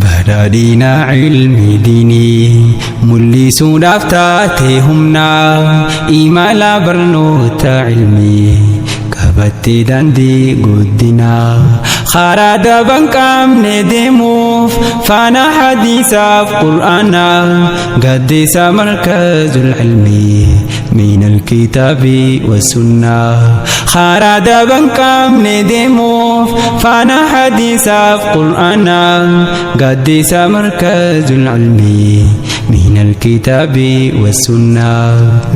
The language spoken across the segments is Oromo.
badhaadhina ilmi diinii mul'isuudhaaf taatee humnaa imala barnoota ilmii qabattee daandii guddinaa karaa daban qabne deemuuf faana hadiisaaf qur'aanaa gaddeessa markazul ilmii min alkitaabi wassunnaa karaa daban qabne deemuuf faana hadiisaaf qur'aanaa gaddeessa markazul ilmii min alkitaabi wassunnaa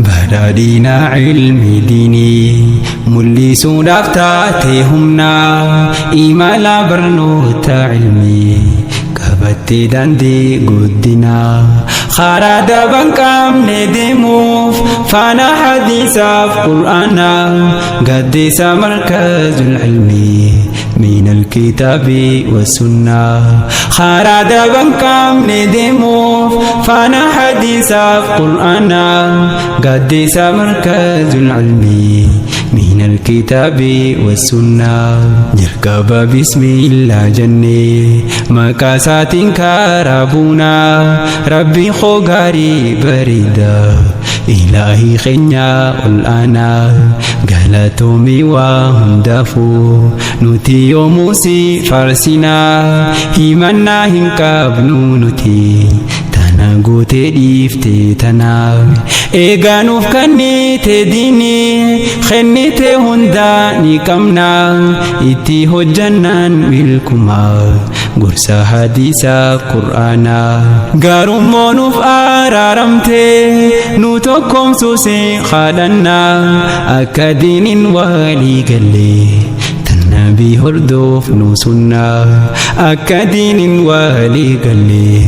badhaadhina ilmi diinii mul'isuudhaaf taatee humnaa imala barnoota ilmii qabattee daandii guddinaa karaa daban qabne deemuuf faana hadiisaaf qur'aanaa gaddeessa markazul ilmii min alkitaabi wassunnaa karaa daban qabne deemuuf faana hadiisaaf qur'aanaa gaddeessa markazul ilmii من الكتاب والسنة جركب بسم الله جنة مكاسات كربونا ربي خوغاري بريدا إلهي خنيا الآنا قالتومي وهندفو نتي يوموسي فرسنا همنا هنكابنو نتي goote dhiifte tanaaf eegaanuuf kannite diini kennite hundaa ni qabna itti hojjannaan milkumaa gorsa hadiisaaf qur'aanaa gaarummoo nuuf araaramte nu tokkoomsuuse kadhannaa akka diiniin walii gallee tannabii hordoof nu sunnaa akka diiniin walii gallee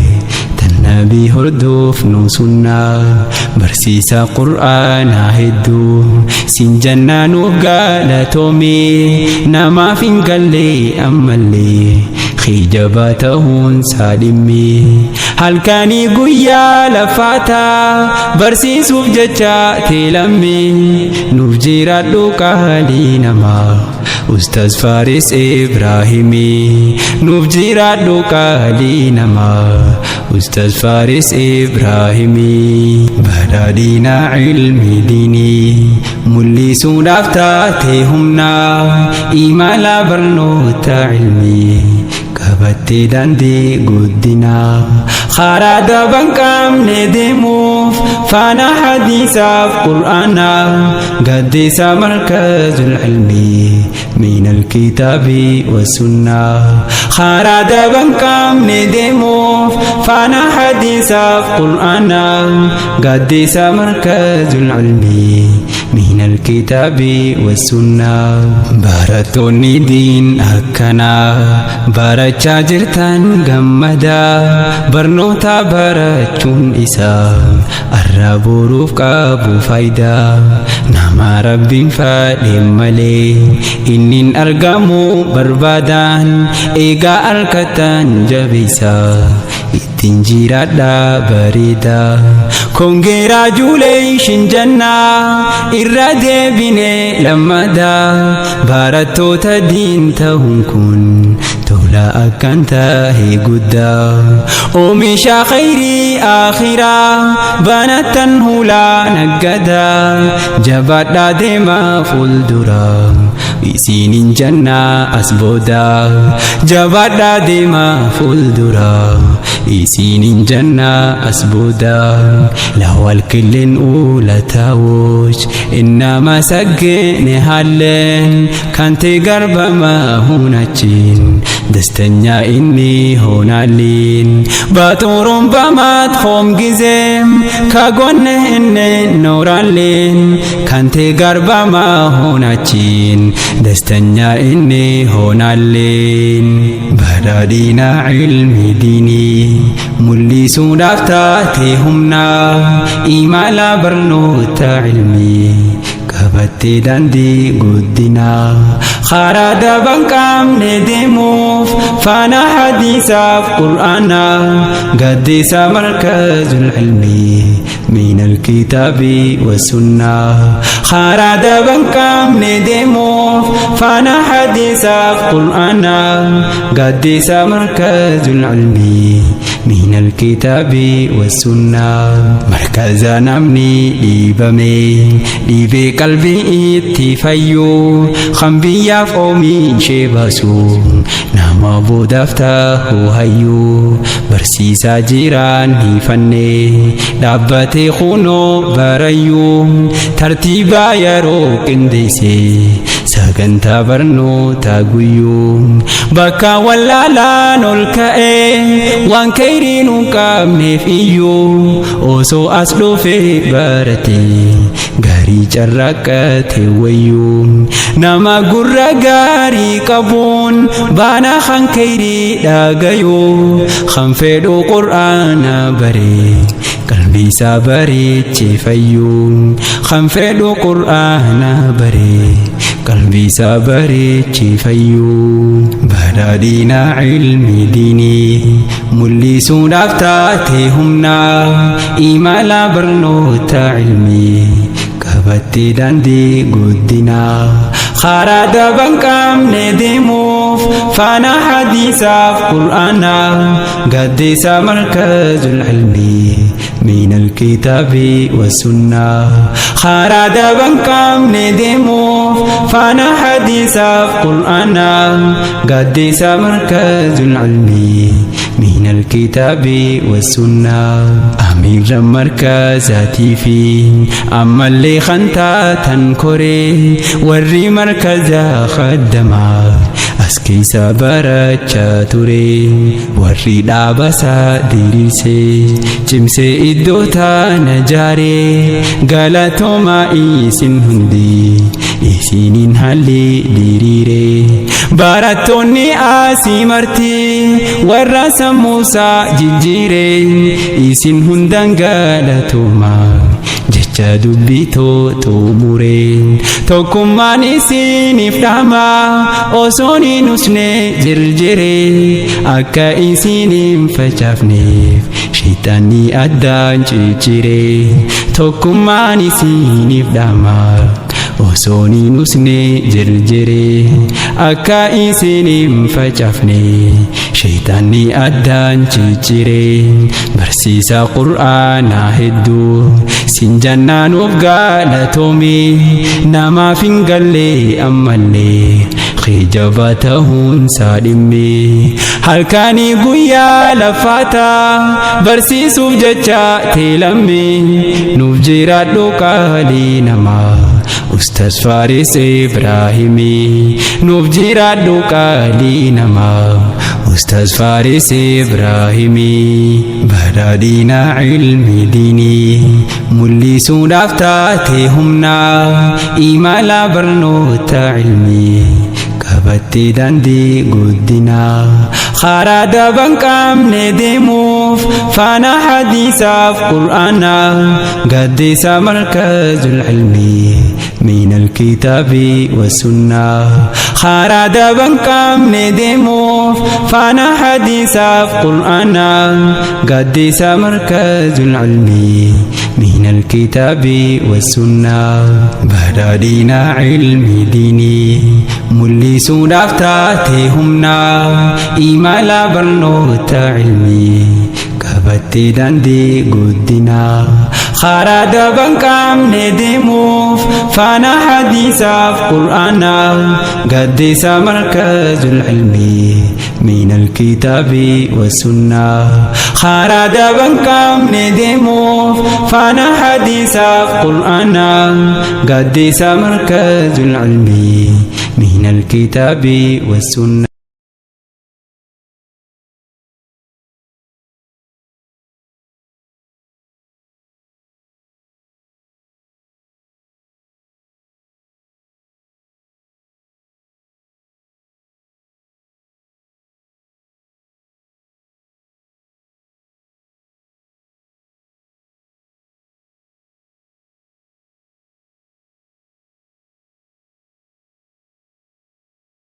نبي هردوف نو سنة برسيسا قرآن هدو سين جنان وقالتومي نما فنقلي أمالي خجباتهن سالمي هل كاني قويا لفاتا برسيسوف ججا تلمي نوف جيرات لوكا لينما أستاذ فارس إبراهيمي نوف جيرات لوكا لينما أستاذ فارس إبراهيمي badhaadhina ilmi diinii mul'isuudhaaf taatee humnaa imala barnoota ilmii qabattee daandii guddinaa karaa daban qabne deemuuf faana hadiisaaf qur'aanaa gaddeessa markazul ilmii min alkitaabi wassunnaa karaa daban qabne deemuuf faana hadiisaaf qur'aanaa gaddeessa markazul ilmii min alkitaabi wassunnaa barattoonni diin akkanaa barachaa jirtan gammadaa barnoota barachuun isaa arra boruuf qabu faayidaa nama rabbiin fadhe malee innin argamu barbaadan eegaa harkatan jabeessaa ittiin jiraadha bareeda kongeeraa juulee ishin jannaa irra deebine lammada barattoota diin ta'uun kun tola akkan tahe guddaa oomisha khayrii akhiraa banattan hulaa naggadaa jabaadhaa deemaa fuulduraa isiinin jannaa as boodaa jabaadhaa deemaa fuulduraa isiinin jannaa as boodaa lawal killeen uulataawush innama saggeene haalleen kante garbama hunachiin dastanya inni honaalliin baatuuruun bamaat hoom gizeem kagonne inni nooraalliin kante garbama hunachiin dastanya inni honaalliin badhaadhina ilmi diinii mul'isuudhaaf taatee humnaa imala barnoota ilmii qabattee daandii guddinaa karaa daban qabne deemuuf faana hadiisaaf qur'aanaa gaddeessa markazul ilmii من الكتاب والسنة خارد بنكم ندمو فانا حديث القرآن قدس مركز العلم من الكتاب والسنة مركز نمني لبمي لبي قلبي اتفايو خنبيا فومي شباسو نما بودفته هيو برسيسا جيران هفني دابتي خونو بريو ترتيبا يرو كنديسي ساقنتا برنو تاقويو بكا ولالا نولكاي وان كيرينو كامني فيو اوسو أصلو في بارتي غاري جرقاتي ويو نما قرى غاري كبون بانا خان كيري داقايو خنفيدو قرآن بري قلبي سابري تشفيو خنفيدو قرآن بري قلبي سابري تشفيو بدادينا علم ديني ملسو دفتاتي همنا إيمالا برنوتا علمي كبتي داندي قدنا خارد بنكم ندموف فانا حديث القرآن قدس مركز العلم من الكتاب والسنة خارد بنكم ندموف فانا حديث القرآن قدس مركز العلم من الكتاب والسنة أمير مركزاتي في أما اللي خنتا تنكري وري مركزا خدما أسكيسا برچا توري وري دابسا ديريسي جمسي إدوتا نجاري غلطو ما إيسن هندي إيسينين هالي ديريري باراتوني آسي مرتي ورسا موسى جيجيري إيسين هندان غلطو ما jecha dubbitoo xumureen tokkummaan isiniif dhama osoon hin usne jirjiree akka isin hin facaafneef shayxaanni addaan cicciree tokkummaan isiniif dhama osoon hin usne jirjiree akka isin hin facaafne shayxaanni addaan cicciree barsiisa qur'aanaa hedduu sin jannaanuuf galatoome namaaf hin galle ammallee khijaba ta'uun saadhimme halkanii guyyaa lafaata barsiisuuf jecha teelamme nuuf jiraadhu qaalii namaa Ustaz Faris Ibrahimi nuuf jiraadhu qaalii namaa Ustaz Faris Ibrahimi badhaadhina ilmi diinii mul'isuudhaaf taate humna imala barnoota ilmii qabattee daandii guddinaa karaa daban qabne deemuuf faana hadiisaaf qur'aanaa gaddisa markazul ilmii من الكتاب والسنة خارا دبن كم ندمو فانا حديث القرآن قدس مركز العلم من الكتاب والسنة بدادينا علم ديني ملسو دفتاتي همنا إيمالا برنوت علمي كبتي داندي قدنا خارا دبن كم ندموف فانا حديث القرآن قدس مركز العلم من الكتاب والسنة خارا دبن كم ندموف فانا حديث القرآن قدس مركز العلم من الكتاب والسنة